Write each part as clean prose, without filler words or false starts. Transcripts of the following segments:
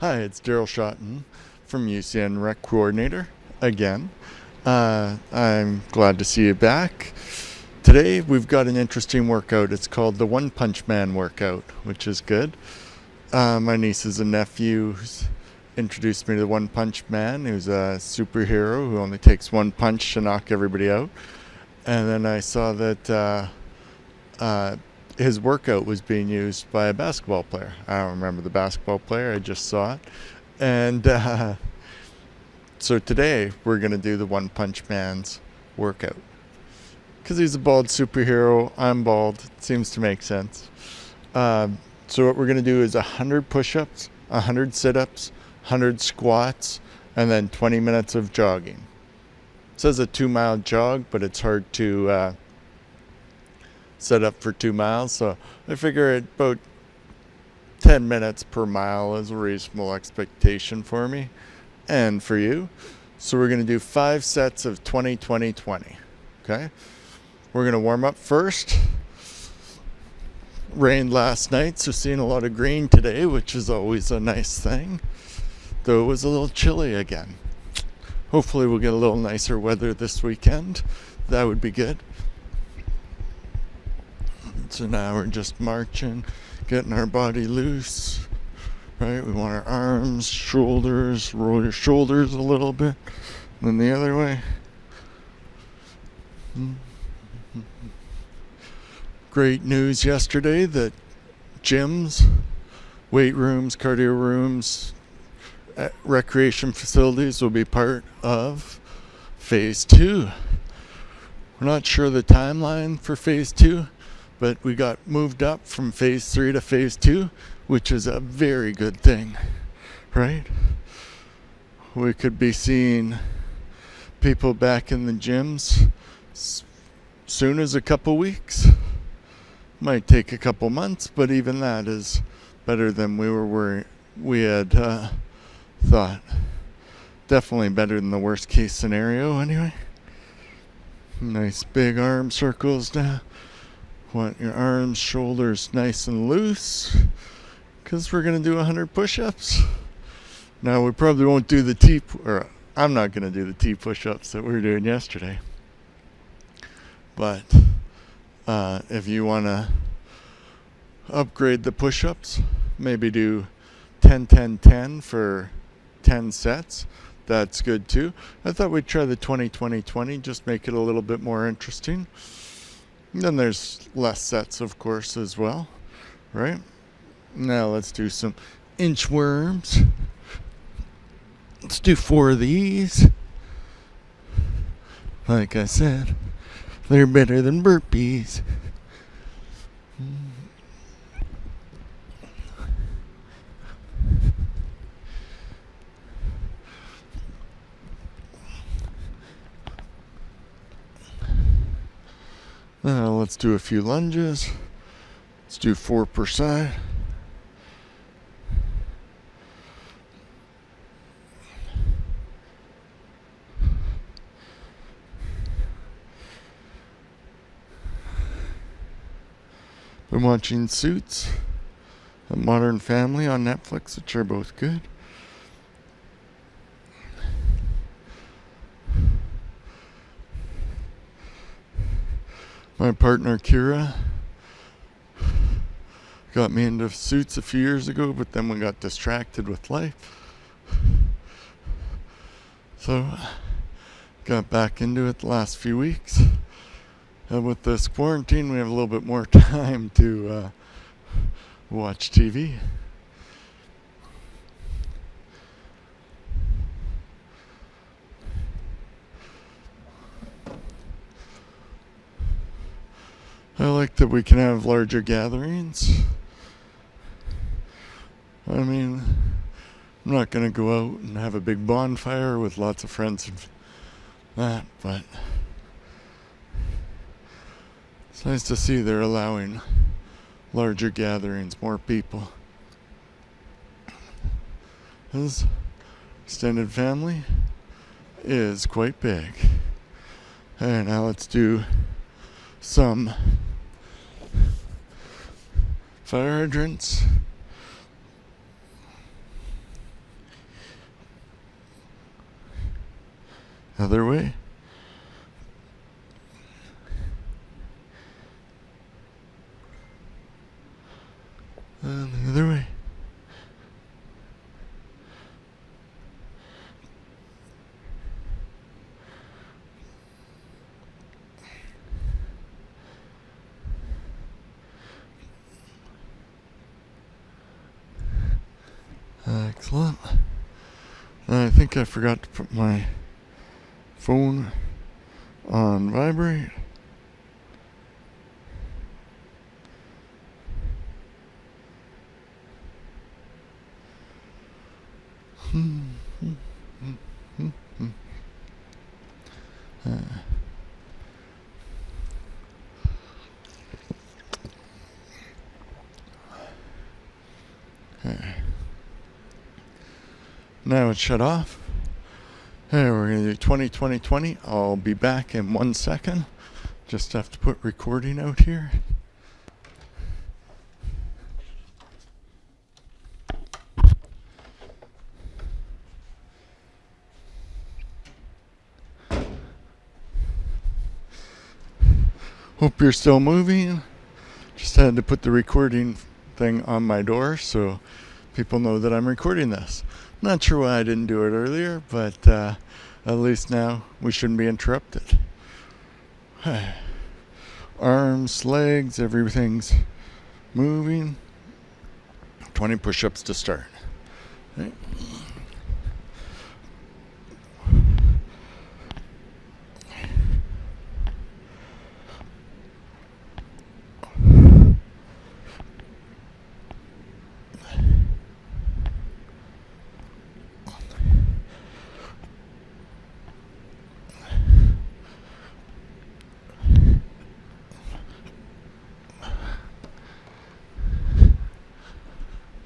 Hi, it's Daryl Shotton from UCN Rec Coordinator again. I'm glad to see you back. Today we've got an interesting workout. It's called the One Punch Man workout, which is good. My nieces and nephews introduced me to the One Punch Man, who's a superhero who only takes one punch to knock everybody out. And then I saw that his workout was being used by a basketball player. I don't remember the basketball player, I just saw it. And so today we're going to do the One Punch Man's workout. Because he's a bald superhero, I'm bald, it seems to make sense. So what we're going to do is 100 push-ups, 100 sit-ups, 100 squats, and then 20 minutes of jogging. It says a 2-mile jog, but it's hard to set up for 2 miles, so I figure about 10 minutes per mile is a reasonable expectation for me and for you. So we're going to do 5 sets of 20, 20, 20. Okay? We're going to warm up first. Rained last night, so seeing a lot of green today, which is always a nice thing, though it was a little chilly again. Hopefully we'll get a little nicer weather this weekend. That would be good. So now we're just marching, getting our body loose, right? We want our arms, shoulders, roll your shoulders a little bit, then the other way. Great news yesterday that gyms, weight rooms, cardio rooms, recreation facilities will be part of Phase 2. We're not sure the timeline for Phase 2. But we got moved up from Phase 3 to Phase 2, which is a very good thing, right? We could be seeing people back in the gyms soon as a couple weeks. Might take a couple months, but even that is better than we had thought. Definitely better than the worst case scenario anyway. Nice big arm circles now. Want your arms, shoulders nice and loose, because we're going to do 100 push-ups. Now we probably won't do the I'm not going to do the T push-ups that we were doing yesterday. But if you want to upgrade the push-ups, maybe do 10, 10, 10 for 10 sets. That's good too. I thought we'd try the 20, 20, 20, just make it a little bit more interesting. And then there's less sets, of course, as well, right? Now let's do some inchworms. Let's do 4 of these. Like I said, they're better than burpees. Now let's do a few lunges. Let's do 4 per side. Been watching Suits and Modern Family on Netflix, which are both good. My partner Kira got me into Suits a few years ago, but then we got distracted with life. So got back into it the last few weeks. And with this quarantine, we have a little bit more time to watch TV. I like that we can have larger gatherings. I mean, I'm not going to go out and have a big bonfire with lots of friends and that, but it's nice to see they're allowing larger gatherings, more people. His extended family is quite big. And now let's do some fire hydrants. Other way. And the other way. Excellent. I think I forgot to put my phone on vibrate. Now it's shut off. Hey, we're going to do 20. I'll be back in 1 second. Just have to put recording out here. Hope you're still moving. Just had to put the recording thing on my door so people know that I'm recording this. Not sure why I didn't do it earlier, but at least now we shouldn't be interrupted. Arms, legs, everything's moving. 20 push-ups to start. Right.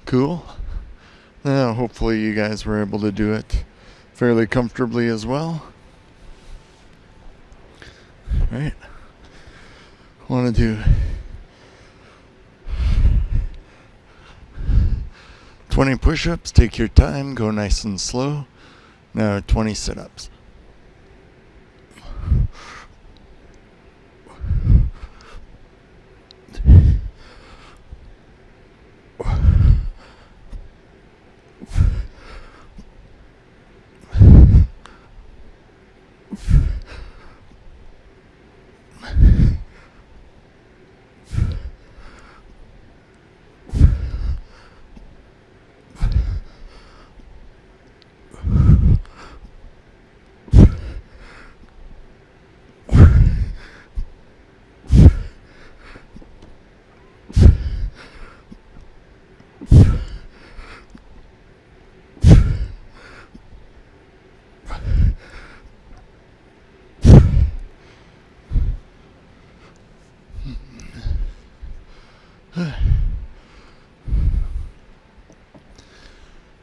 Cool. Now, hopefully you guys were able to do it fairly comfortably as well. Right. Want to do 20 push-ups. Take your time. Go nice and slow. Now 20 sit-ups.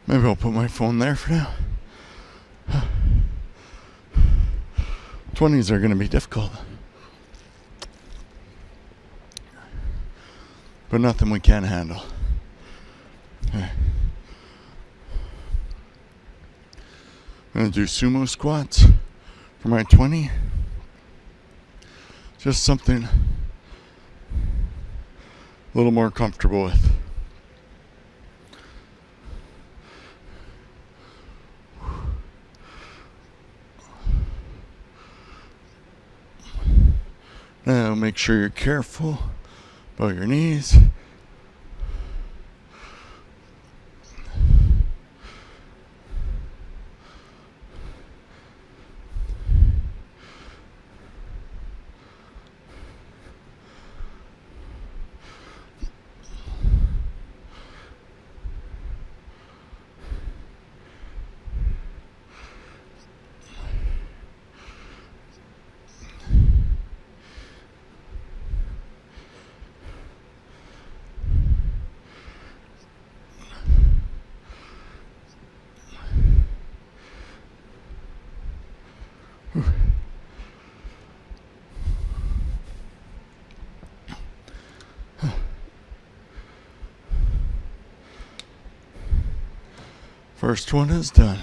Maybe I'll put my phone there for now. 20s are going to be difficult. But nothing we can't handle. I'm going to do sumo squats for my 20. Just something a little more comfortable with. Now make sure you're careful about your knees. First one is done.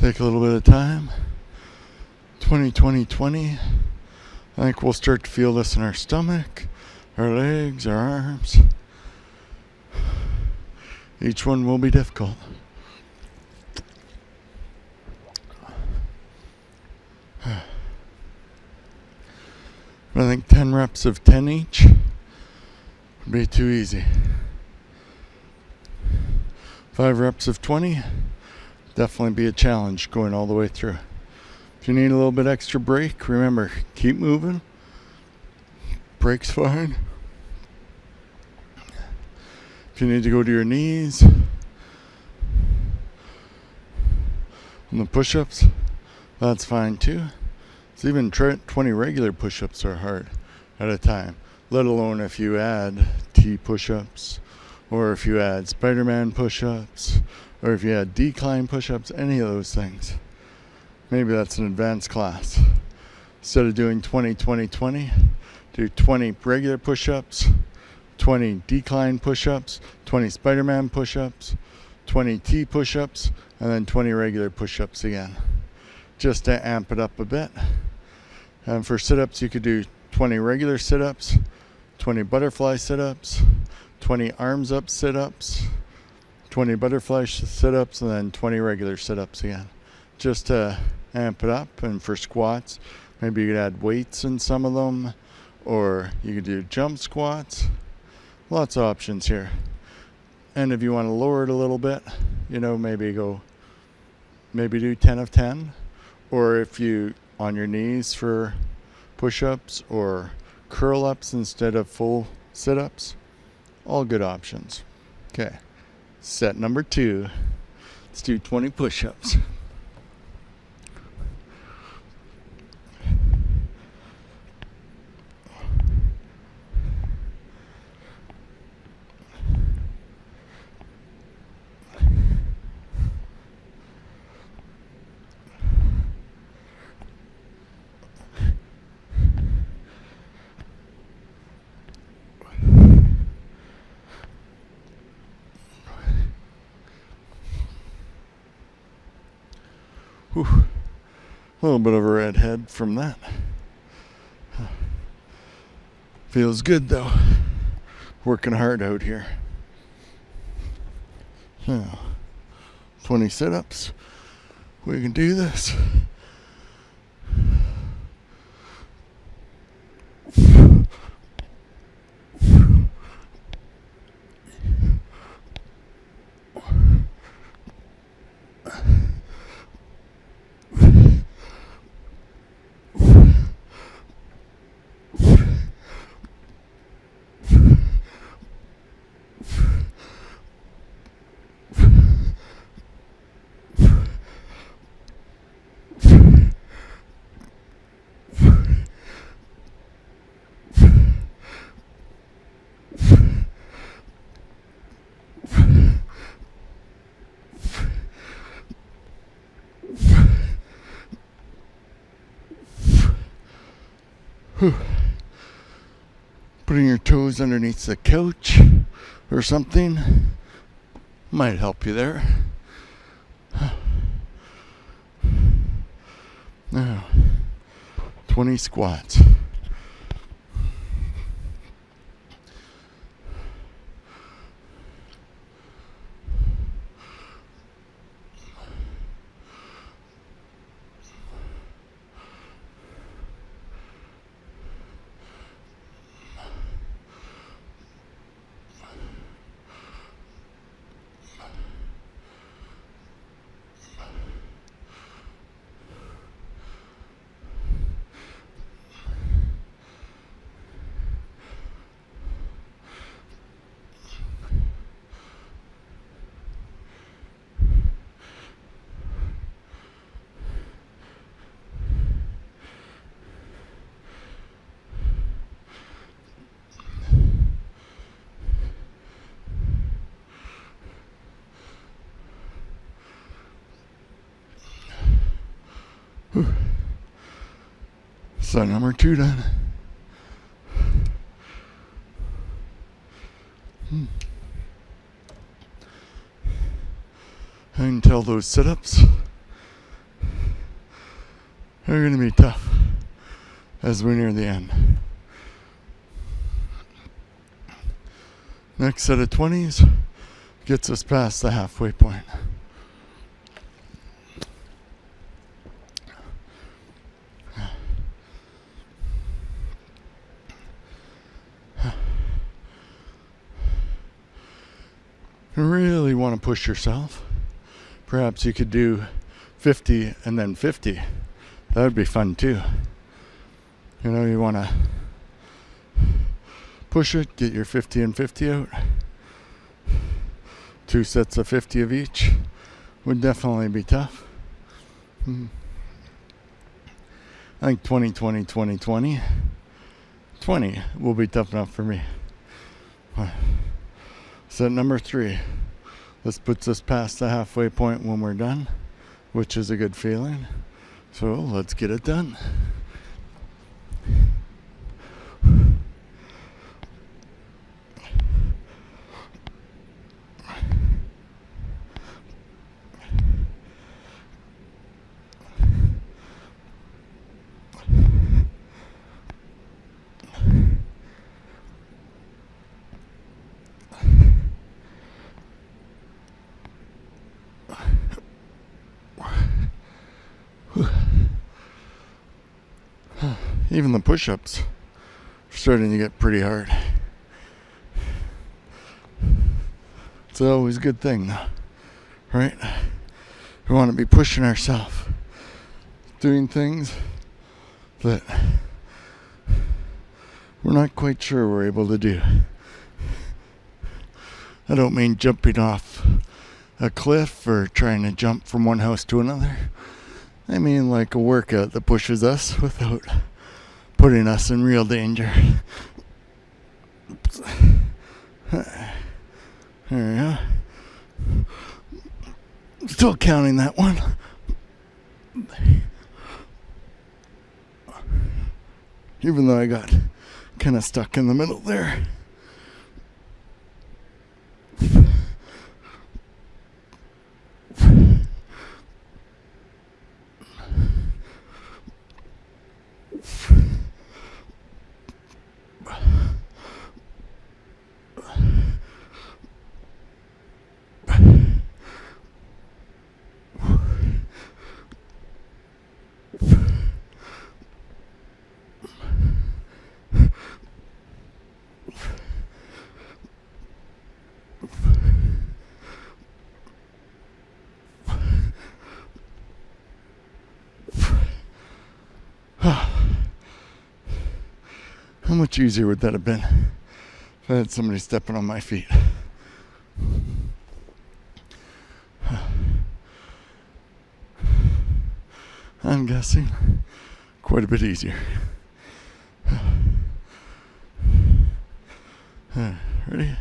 Take a little bit of time. 20. I think we'll start to feel this in our stomach, our legs, our arms. Each one will be difficult. I think 10 reps of 10 each would be too easy. 5 reps of 20, definitely be a challenge going all the way through. If you need a little bit extra break, remember, keep moving. Break's fine. If you need to go to your knees on the push-ups, that's fine too. So even 20 regular push-ups are hard at a time, let alone if you add T push-ups, or if you add Spider-Man push-ups, or if you add decline push-ups, any of those things. Maybe that's an advanced class. Instead of doing 20, do 20 regular push-ups, 20 decline push-ups, 20 Spider-Man push-ups, 20 T push-ups, and then 20 regular push-ups again, just to amp it up a bit. And for sit-ups, you could do 20 regular sit-ups, 20 butterfly sit-ups, 20 arms up sit-ups, 20 butterfly sit-ups, and then 20 regular sit-ups again, just to amp it up. And for squats, maybe you could add weights in some of them, or you could do jump squats. Lots of options here. And if you want to lower it a little bit, maybe do 10 of 10, or if you on your knees for push-ups, or curl ups instead of full sit-ups. All good options. Okay, set number 2. Let's do 20 push-ups. Whew. A little bit of a red head from that. Feels good though. Working hard out here. So, 20 sit-ups. We can do this. Putting your toes underneath the couch or something might help you there. Now, 20 squats. So number 2 done. I can tell those sit-ups are going to be tough as we near the end. Next set of 20s gets us past the halfway point. You really want to push yourself. Perhaps you could do 50 and then 50. That would be fun too. You know, you want to push it, get your 50 and 50 out. 2 sets of 50 of each would definitely be tough. I think 20, 20, 20, 20. 20 will be tough enough for me. Set number 3. This puts us past the halfway point when we're done, which is a good feeling. So let's get it done. Even the push-ups are starting to get pretty hard. It's always a good thing, right? We want to be pushing ourselves, doing things that we're not quite sure we're able to do. I don't mean jumping off a cliff or trying to jump from one house to another. I mean like a workout that pushes us without putting us in real danger. There we go. Still counting that one. Even though I got kind of stuck in the middle there. How much easier would that have been if I had somebody stepping on my feet? I'm guessing quite a bit easier. Ready?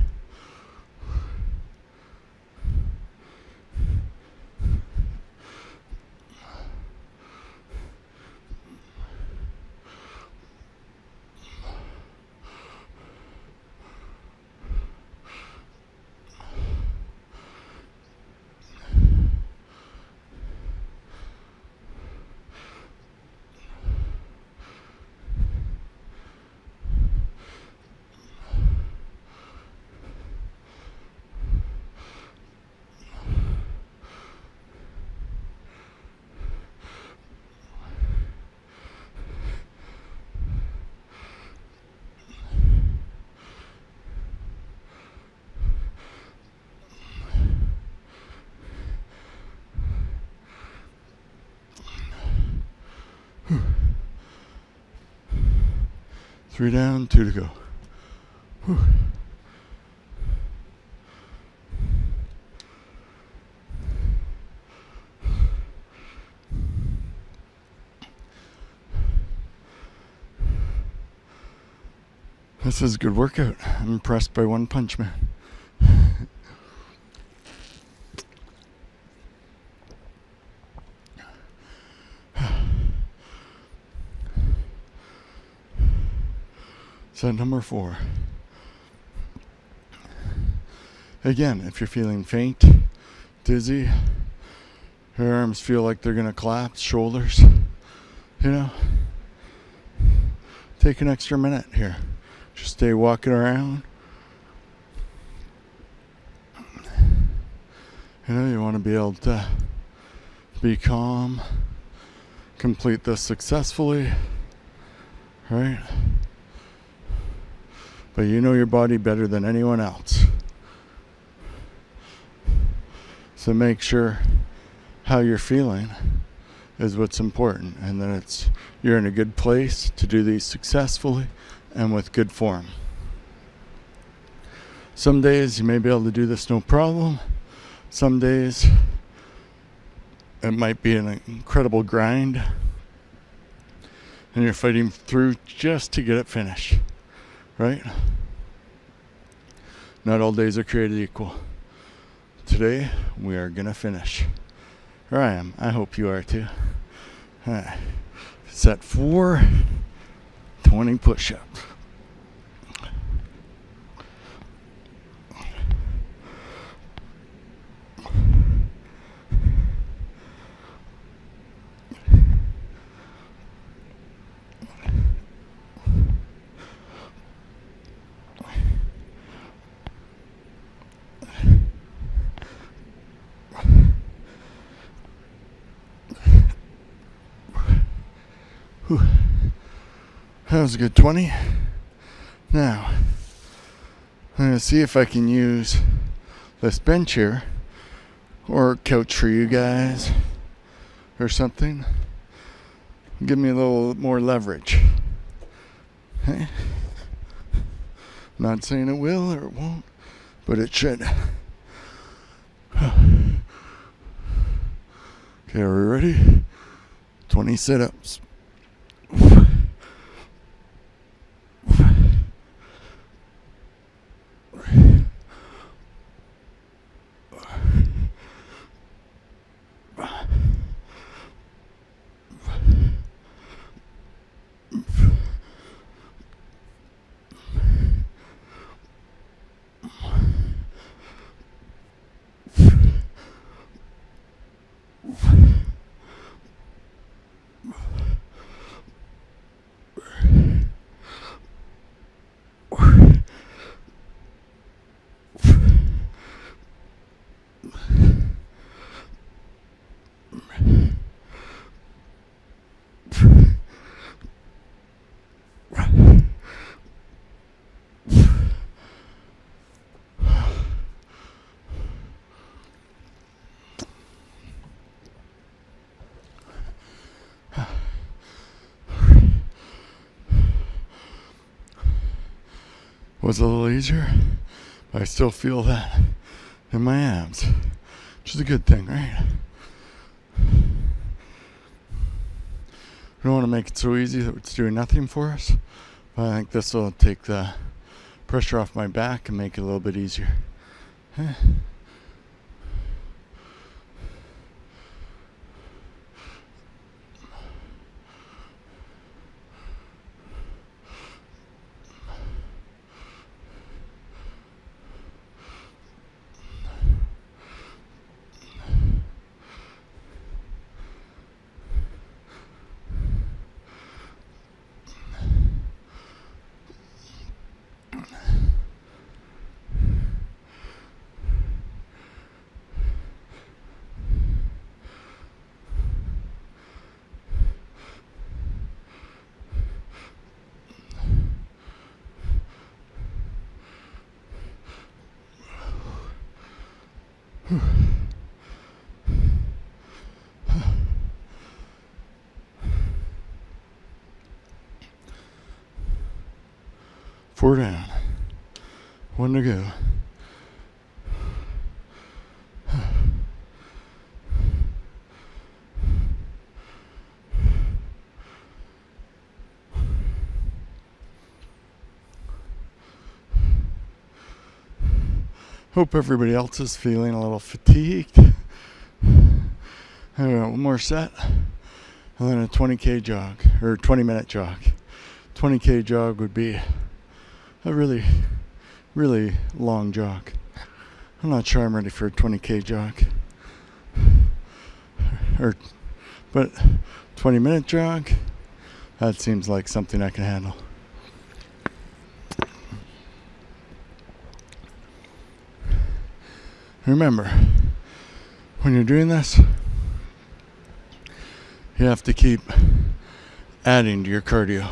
Three down, 2 to go. Whew. This is a good workout. I'm impressed by One Punch Man. Set number 4. Again, if you're feeling faint, dizzy, your arms feel like they're going to collapse, shoulders, you know, take an extra minute here. Just stay walking around. You know, you want to be able to be calm, complete this successfully, right? But you know your body better than anyone else. So make sure how you're feeling is what's important, and that you're in a good place to do these successfully and with good form. Some days you may be able to do this no problem. Some days it might be an incredible grind and you're fighting through just to get it finished, right? Not all days are created equal. Today we are gonna finish. Here I am. I hope you are too. All right. Set 4 20 push-ups. Whew. That was a good 20. Now, I'm going to see if I can use this bench here or couch for you guys or something. Give me a little more leverage. Okay? Not saying it will or it won't, but it should. Okay, are we ready? 20 sit-ups. Was a little easier, but I still feel that in my abs, which is a good thing, right? We don't want to make it so easy that it's doing nothing for us, but I think this will take the pressure off my back and make it a little bit easier. Four down. 1 to go. Hope everybody else is feeling a little fatigued. One more set, and then a 20K jog, or 20-minute jog. 20K jog would be a really, really long jog. I'm not sure I'm ready for a 20K jog. But 20-minute jog That seems like something I can handle. Remember, when you're doing this, you have to keep adding to your cardio.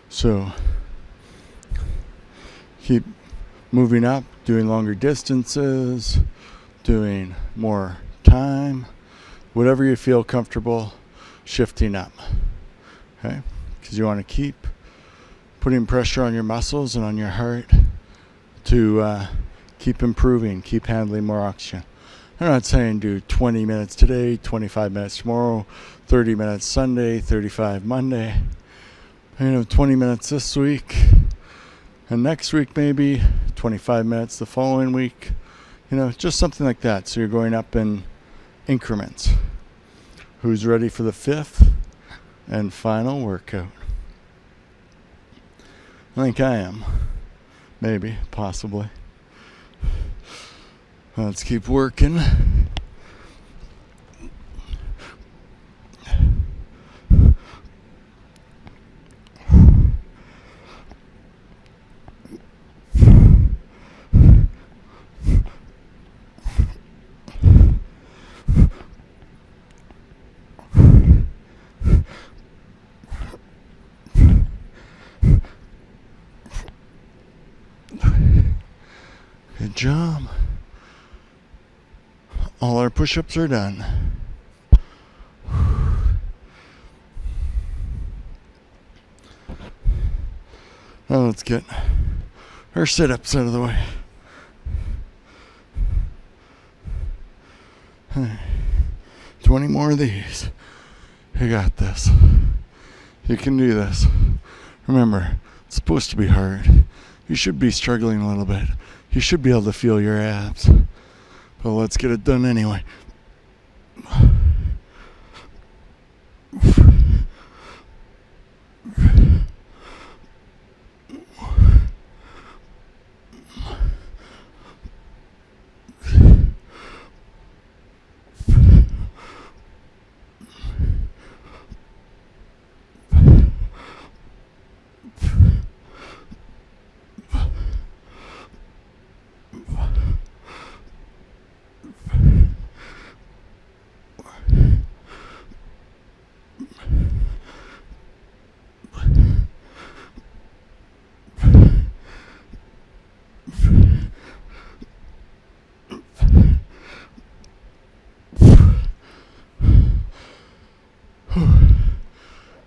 So keep moving up, doing longer distances, doing more time, whatever you feel comfortable, shifting up. Okay? Because you want to keep putting pressure on your muscles and on your heart to keep improving, keep handling more oxygen. I'm not saying do 20 minutes today, 25 minutes tomorrow, 30 minutes Sunday, 35 Monday. 20 minutes this week, and next week maybe 25 minutes the following week. Just something like that. So you're going up in increments. Who's ready for the 5th and final workout? I think I am. Maybe, possibly. Let's keep working. Good job. All our push-ups are done. Now let's get our sit-ups out of the way. 20 more of these. You got this. You can do this. Remember, it's supposed to be hard. You should be struggling a little bit. You should be able to feel your abs. But let's get it done anyway.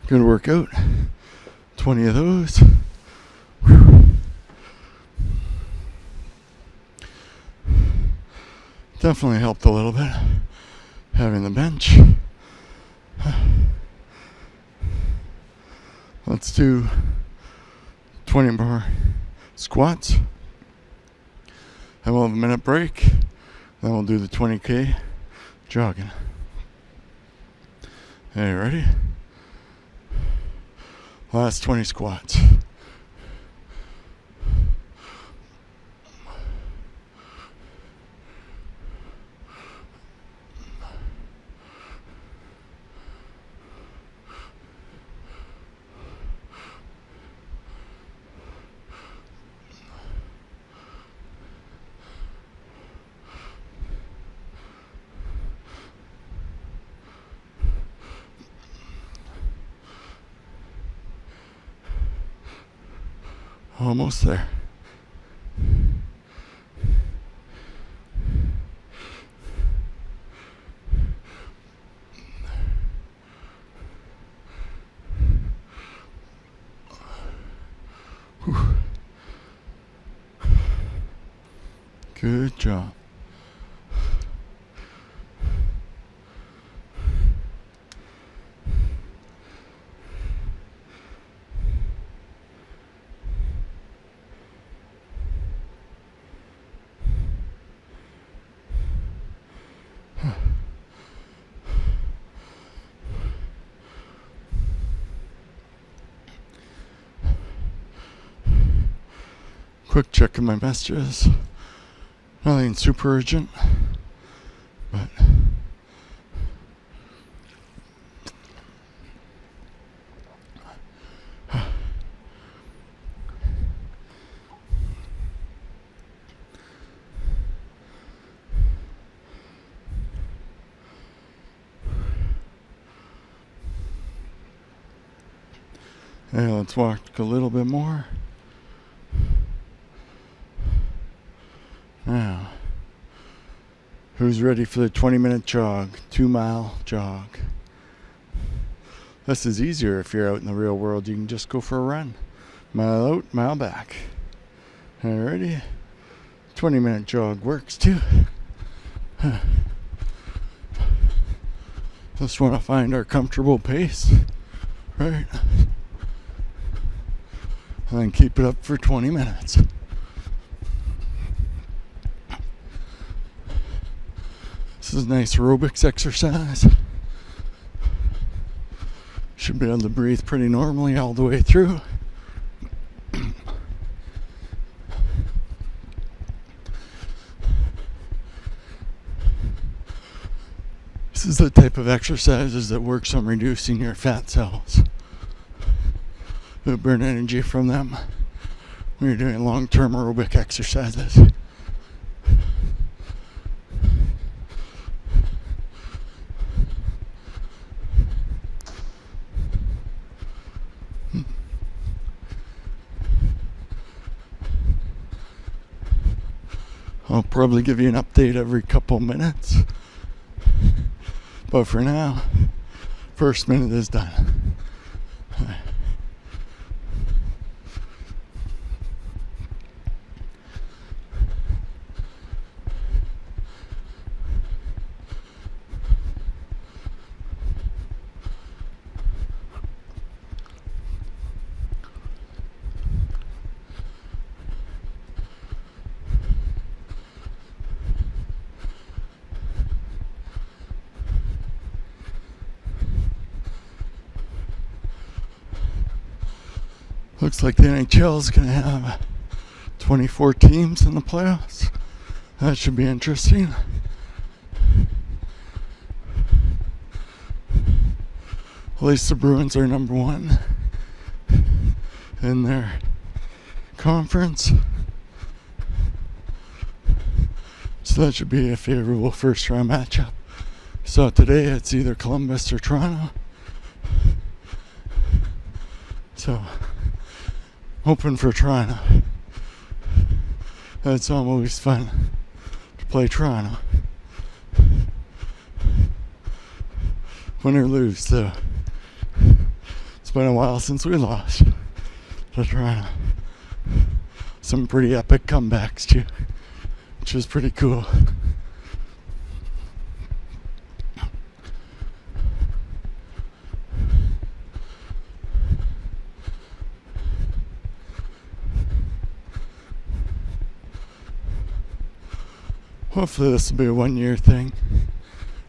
Good workout. 20 of those. Definitely helped a little bit having the bench. Let's do 20 more squats. And we'll have a minute break. Then we'll do the 20K jogging. Hey, ready? Last 20 squats. Almost there. Whew. Good job. Quick check of my messages. Nothing super urgent, but Hey, let's walk a little bit more. Now, who's ready for the 20-minute jog, 2-mile jog? This is easier if you're out in the real world. You can just go for a run. Mile out, mile back. Alrighty. 20-minute jog works too. Just want to find our comfortable pace, right? And then keep it up for 20 minutes. This is a nice aerobics exercise. Should be able to breathe pretty normally all the way through. This is the type of exercises that works on reducing your fat cells. You burn energy from them when you're doing long-term aerobic exercises. I'll probably give you an update every couple minutes. But for now, first minute is done. Looks like the NHL is going to have 24 teams in the playoffs. That should be interesting. At least the Bruins are number one in their conference. So that should be a favorable first round matchup. So today it's either Columbus or Toronto. So hoping for Toronto. It's always fun to play Toronto. Win or lose, though. It's been a while since we lost to Toronto. Some pretty epic comebacks, too, which is pretty cool. Hopefully this will be a 1-year thing,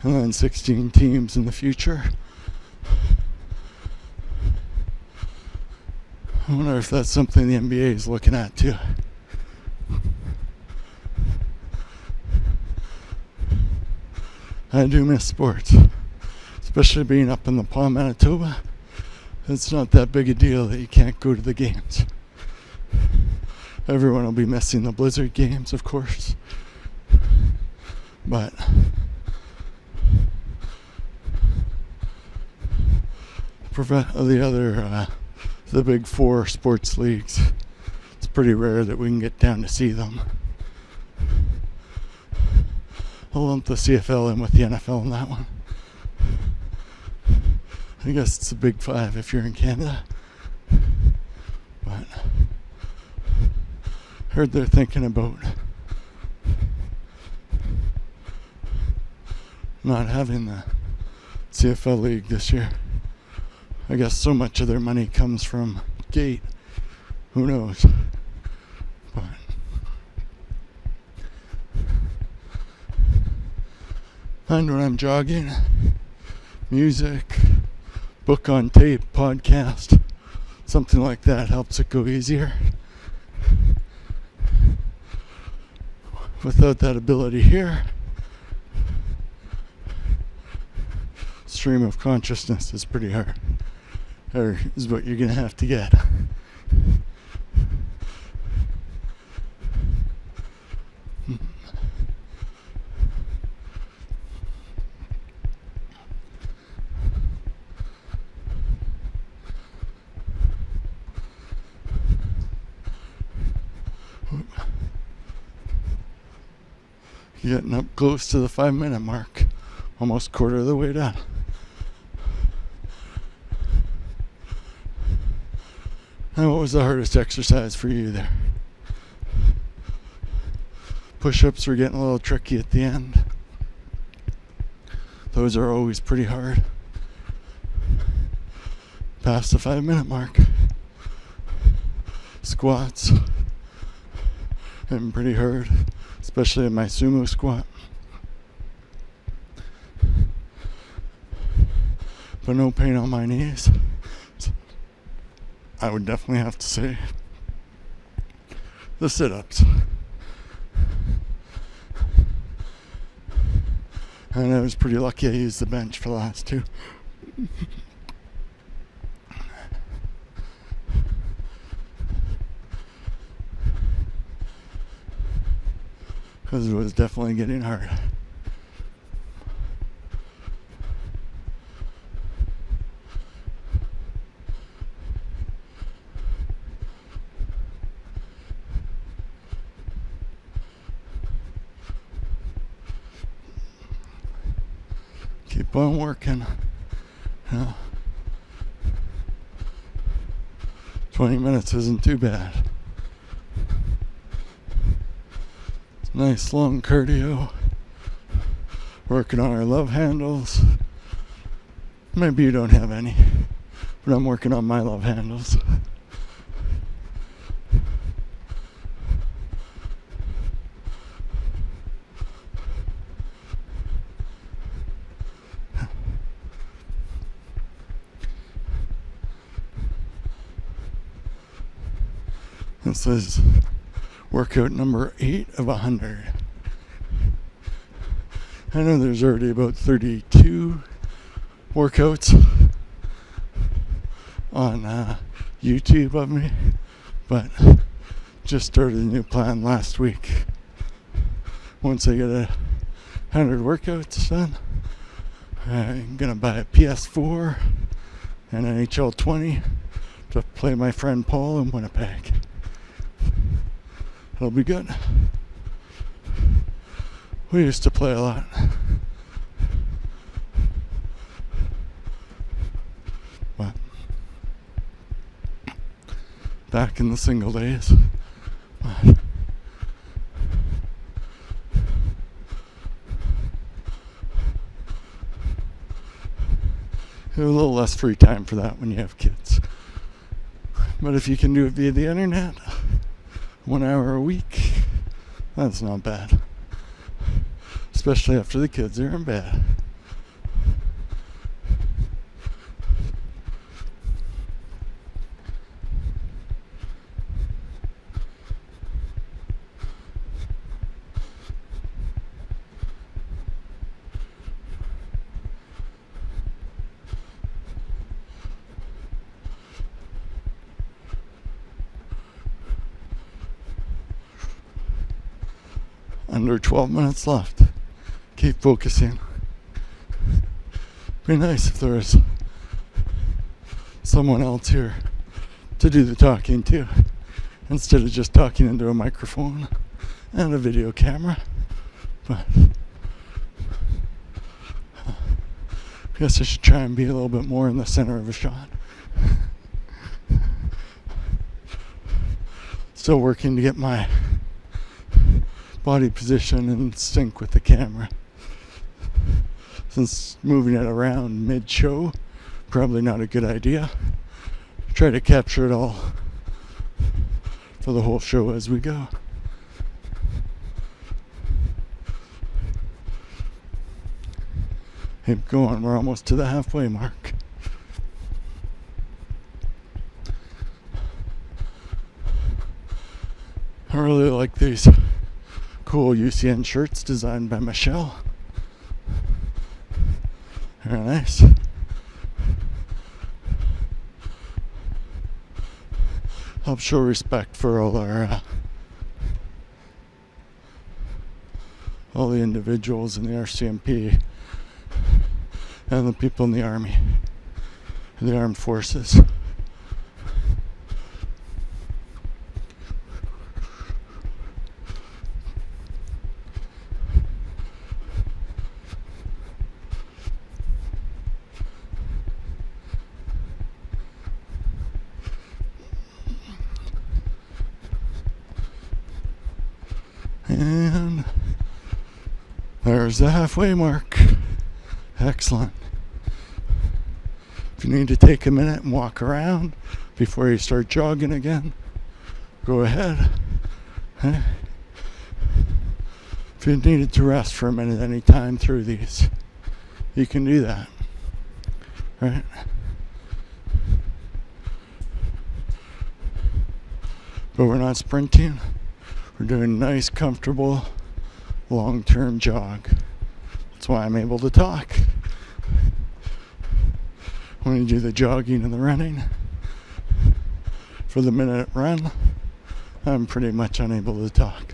and then 16 teams in the future. I wonder if that's something the NBA is looking at too. I do miss sports, especially being up in the Palm, Manitoba. It's not that big a deal that you can't go to the games. Everyone will be missing the Blizzard games, of course. But the big four sports leagues, it's pretty rare that we can get down to see them. I'll lump the CFL in with the NFL in that one. I guess it's the big five if you're in Canada. But heard they're thinking about not having the CFL league this year. I guess so much of their money comes from gate. Who knows? But find when I'm jogging, music, book on tape, podcast, something like that helps it go easier. Without that ability here, stream of consciousness is pretty hard, or is what you're gonna have to get. Getting up close to the 5-minute mark. Almost quarter of the way done. And what was the hardest exercise for you there? Push-ups were getting a little tricky at the end. Those are always pretty hard. Past the 5-minute mark. Squats. Hitting pretty hard, especially in my sumo squat. But no pain on my knees. So I would definitely have to say the sit-ups. And I was pretty lucky I used the bench for the last two. Because it was definitely getting hard. Keep on working. Yeah. 20 minutes isn't too bad. Nice long cardio. Working on our love handles. Maybe you don't have any, but I'm working on my love handles. This is workout number 8 of 100. I know there's already about 32 workouts on YouTube of me, but just started a new plan last week. Once I get 100 workouts done, I'm gonna buy a PS4 and an NHL 20 to play my friend Paul in Winnipeg. It'll be good. We used to play a lot. But back in the single days. But you have a little less free time for that when you have kids. But if you can do it via the internet, 1 hour a week, that's not bad. Especially after the kids are in bed. Under 12 minutes left. Keep focusing. Be nice if there was someone else here to do the talking too, instead of just talking into a microphone and a video camera. But I guess I should try and be a little bit more in the center of a shot. Still working to get my body position in sync with the camera. Since moving it around mid-show, probably not a good idea. Try to capture it all for the whole show as we go. Keep going, we're almost to the halfway mark. I really like these cool UCN shirts designed by Michelle. Very nice. Help show respect for all the individuals in the RCMP and the people in the Army, the armed forces. There's the halfway mark. Excellent. If you need to take a minute and walk around before you start jogging again, go ahead. If you needed to rest for a minute any time through these, you can do that. Right? But we're not sprinting. We're doing a nice, comfortable, long-term jog. That's why I'm able to talk. When you do the jogging and the running, for the minute run, I'm pretty much unable to talk.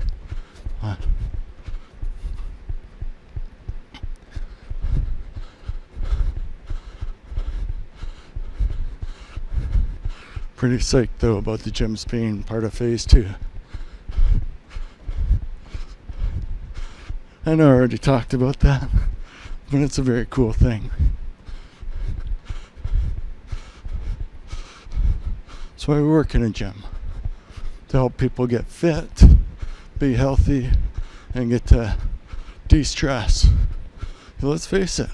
Pretty psyched though about the gyms being part of phase 2. I know I already talked about that, but it's a very cool thing. That's why we work in a gym, to help people get fit, be healthy, and get to de-stress. Let's face it,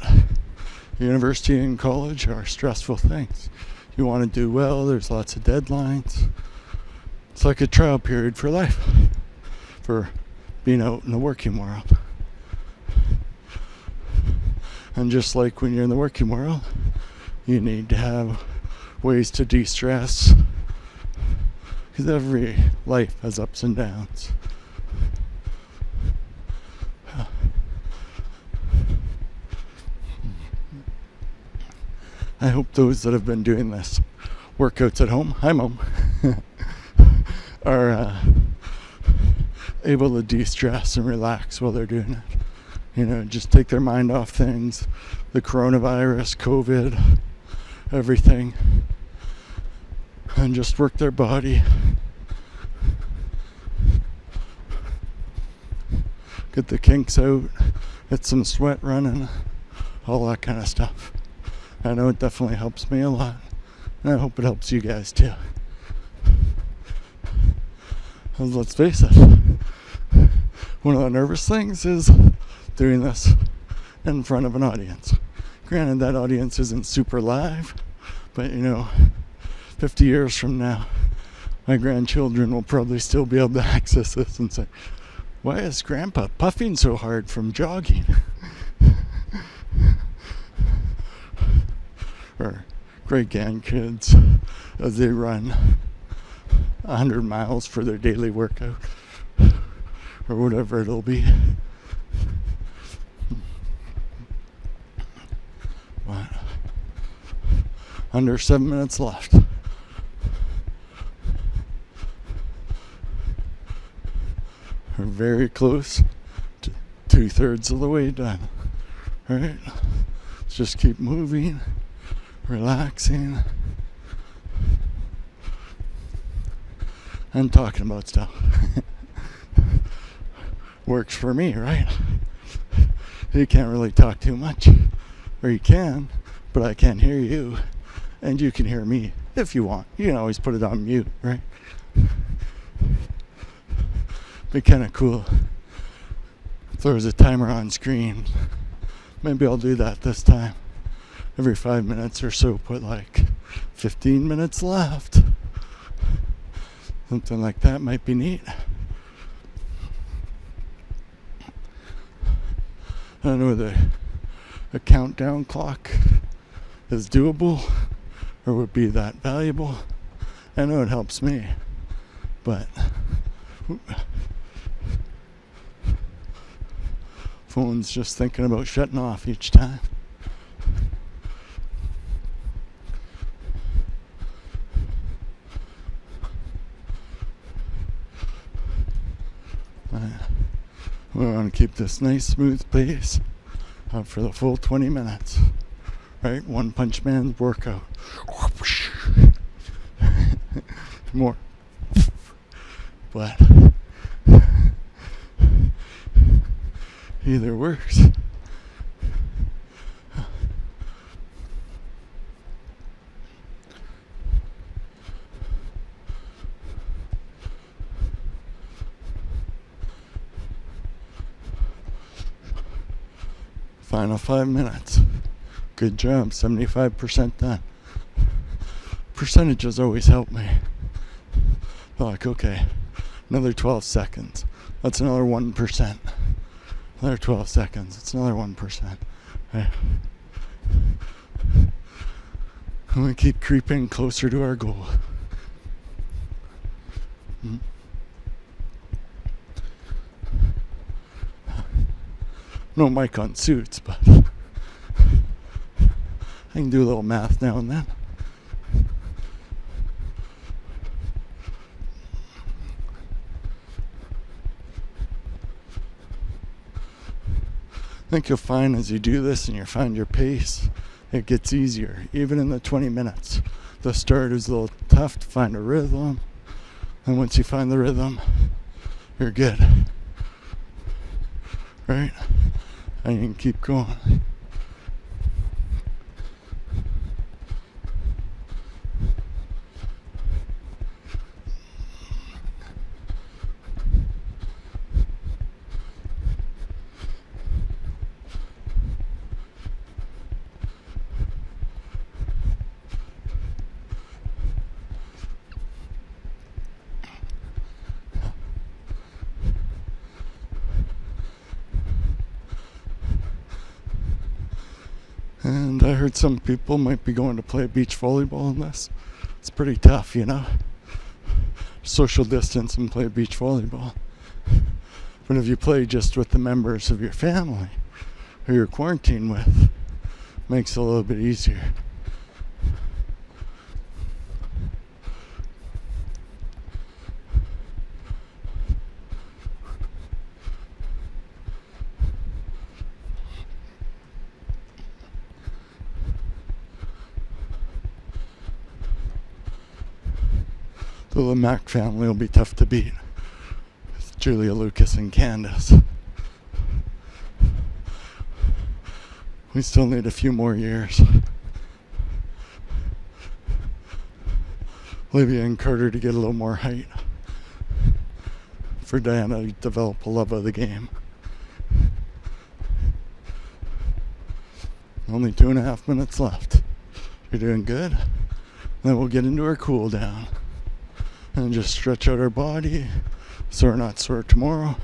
university and college are stressful things. You want to do well, there's lots of deadlines. It's like a trial period for life, for being out in the working world. And just like when you're in the working world, you need to have ways to de-stress, because every life has ups and downs. I hope those that have been doing this workouts at home, hi Mom, are able to de-stress and relax while they're doing it. You know, just take their mind off things, the coronavirus, COVID, everything, and just work their body. Get the kinks out, get some sweat running, all that kind of stuff. I know it definitely helps me a lot, and I hope it helps you guys too. And let's face it, one of the nervous things is doing this in front of an audience. Granted, that audience isn't super live, but you know, 50 years from now, my grandchildren will probably still be able to access this and say, why is Grandpa puffing so hard from jogging? Or great grandkids as they run 100 miles for their daily workout, or whatever it'll be. But under 7 minutes left. We're very close to 2/3 of the way done. Alright? Let's just keep moving, relaxing, and talking about stuff. Works for me, right? You can't really talk too much. Or you can, but I can't hear you. And you can hear me if you want. You can always put it on mute, right? Be kind of cool if there was a timer on screen. Maybe I'll do that this time. Every 5 minutes or so, put like 15 minutes left. Something like that might be neat. I don't know whether a countdown clock is doable or would be that valuable. I know it helps me, but phone's just thinking about shutting off each time. We want to keep this nice smooth pace for the full 20 minutes. Right? One Punch Man's workout. More. But either works. Final 5 minutes. Good job, 75% done. Percentages always help me. Like, okay, another 12 seconds. That's another 1%. Another 12 seconds. It's another 1%. Right. And we keep creeping closer to our goal. No mic on suits, but I can do a little math now and then. I think you'll find as you do this and you find your pace, it gets easier. Even in the 20 minutes, the start is a little tough to find a rhythm. And once you find the rhythm, you're good. Right? And you can keep going. And I heard some people might be going to play beach volleyball in this. It's pretty tough, you know. Social distance and play beach volleyball. But if you play just with the members of your family who you're quarantined with, it makes it a little bit easier. The Lemack family will be tough to beat. It's Julia, Lucas, and Candace. We still need a few more years. Olivia and Carter to get a little more height. For Diana to develop a love of the game. Only 2.5 minutes left. You're doing good. Then we'll get into our cool down. And just stretch out our body so we're not sore tomorrow.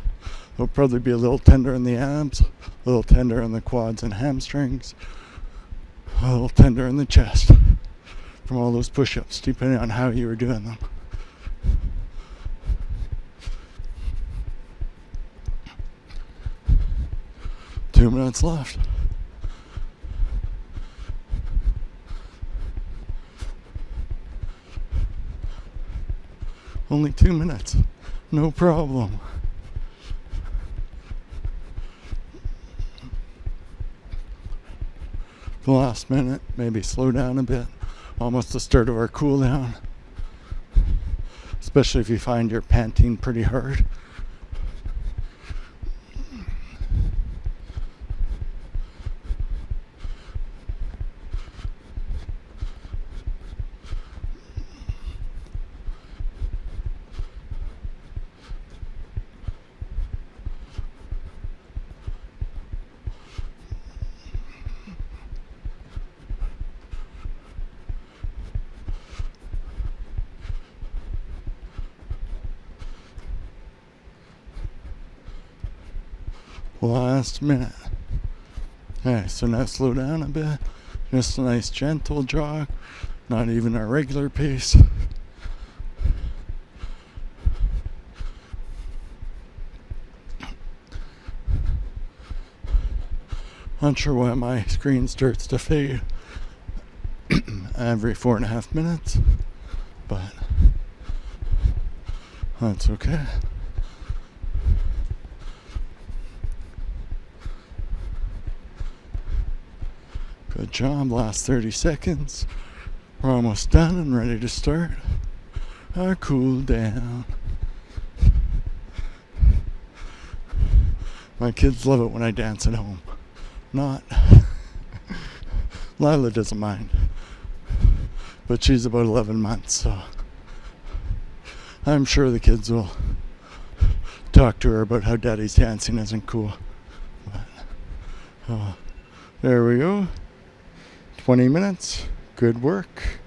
We'll probably be a little tender in the abs, a little tender in the quads and hamstrings, a little tender in the chest from all those push-ups, depending on how you were doing them. Two minutes left. Only 2 minutes. No problem. The last minute, maybe slow down a bit. Almost the start of our cool down. Especially if you find you're panting pretty hard. Last minute. Okay, so now slow down a bit. Just a nice gentle jog. Not even our regular pace. Not sure why my screen starts to fade every 4.5 minutes, but that's okay. Good job, last 30 seconds. We're almost done and ready to start our cool down. My kids love it when I dance at home. Not. Lila doesn't mind. But she's about 11 months, so I'm sure the kids will talk to her about how daddy's dancing isn't cool. But, There we go. 20 minutes. Good work.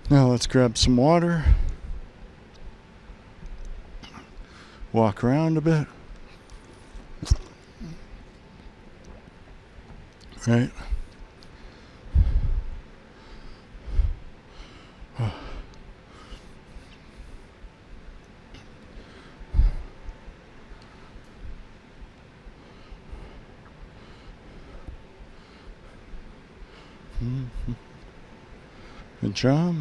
Now let's grab some water. Walk around a bit. Right. Good job.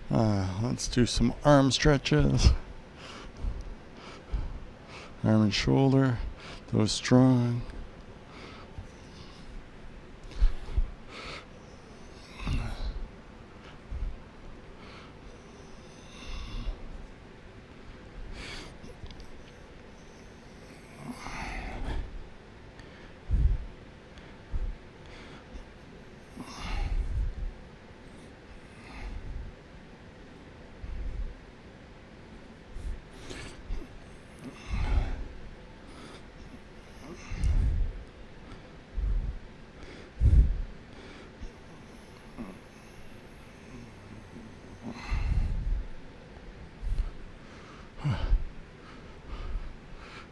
Let's do some arm stretches. Arm and shoulder. Those strong.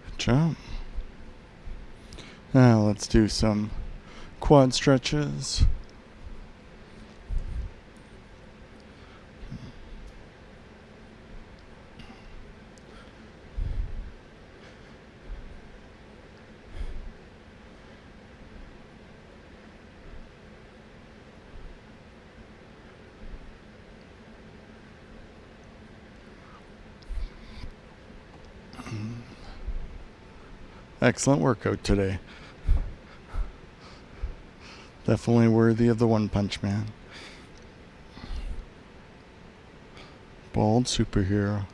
Good job. Now let's do some quad stretches. Excellent workout today. Definitely worthy of the One Punch Man. Bald superhero.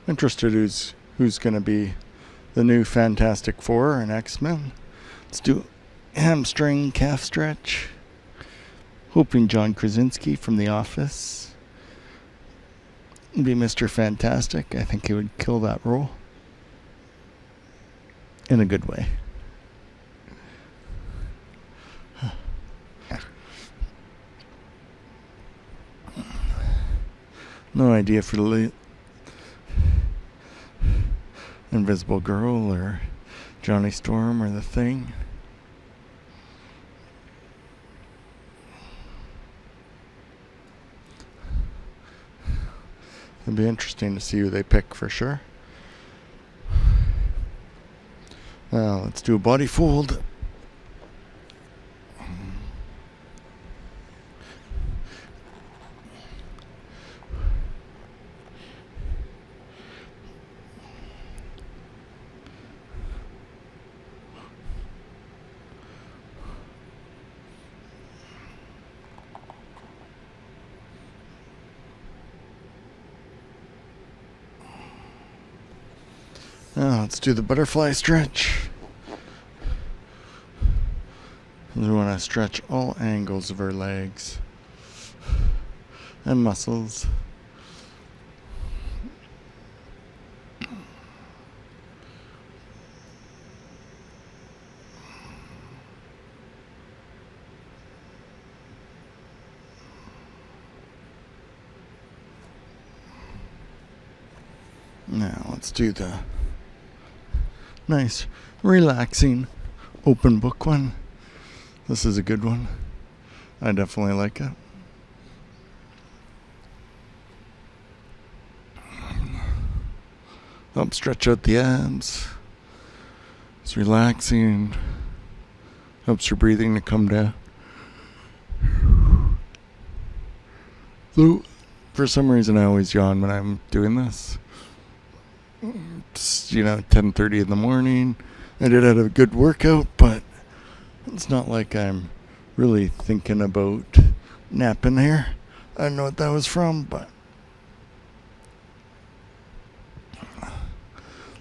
Interested who's going to be the new Fantastic Four and X-Men. Let's do hamstring calf stretch. Hoping John Krasinski from The Office would be Mr. Fantastic. I think he would kill that role. In a good way. No idea for the Invisible Girl or Johnny Storm or The Thing. It'd be interesting to see who they pick for sure. Now let's do a body fold. Now let's do the butterfly stretch. We want to stretch all angles of our legs and muscles. Now let's do the nice, relaxing, open book one. This is a good one. I definitely like it. Help stretch out the abs. It's relaxing. Helps your breathing to come down. So, for some reason I always yawn when I'm doing this. It's, 10:30 in the morning. I did have a good workout, but it's not like I'm really thinking about napping here. I don't know what that was from, but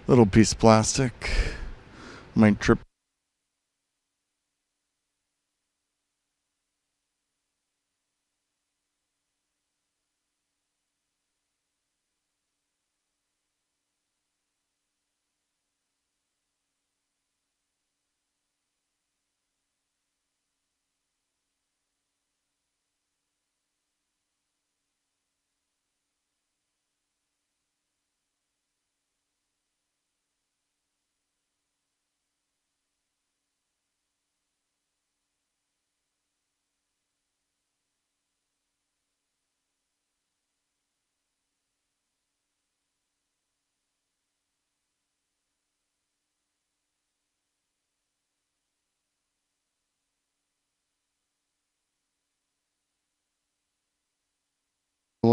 little piece of plastic might trip.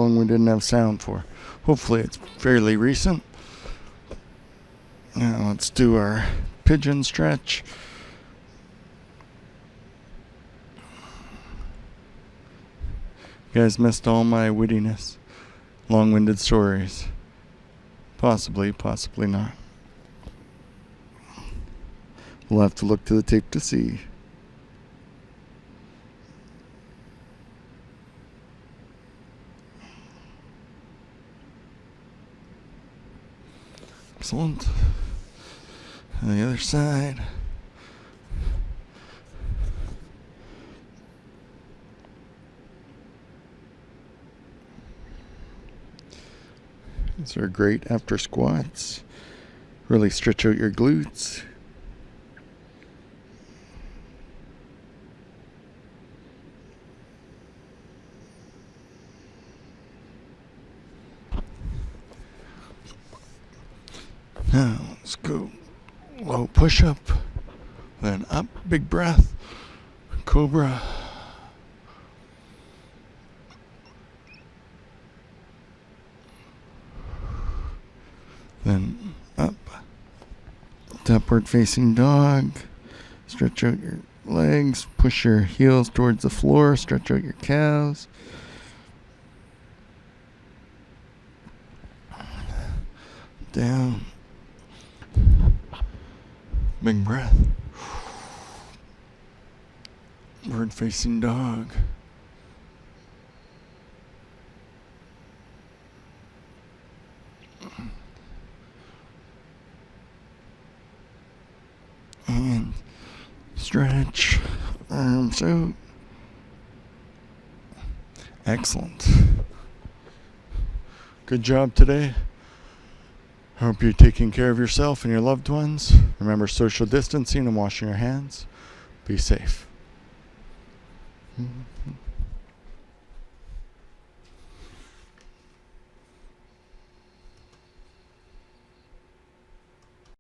long we didn't have sound for. Hopefully it's fairly recent. Now let's do our pigeon stretch. You guys missed all my wittiness, long-winded stories. Possibly, possibly not. We'll have to look to the tape to see. Excellent. On the other side. These are great after squats. Really stretch out your glutes. Now let's go low push up, then up, big breath, cobra. Then up, upward facing dog. Stretch out your legs, push your heels towards the floor, stretch out your calves. Down. Big breath. Bird facing dog. And stretch. Arms out. Excellent. Good job today. Hope you're taking care of yourself and your loved ones. Remember social distancing and washing your hands. Be safe. Mm-hmm.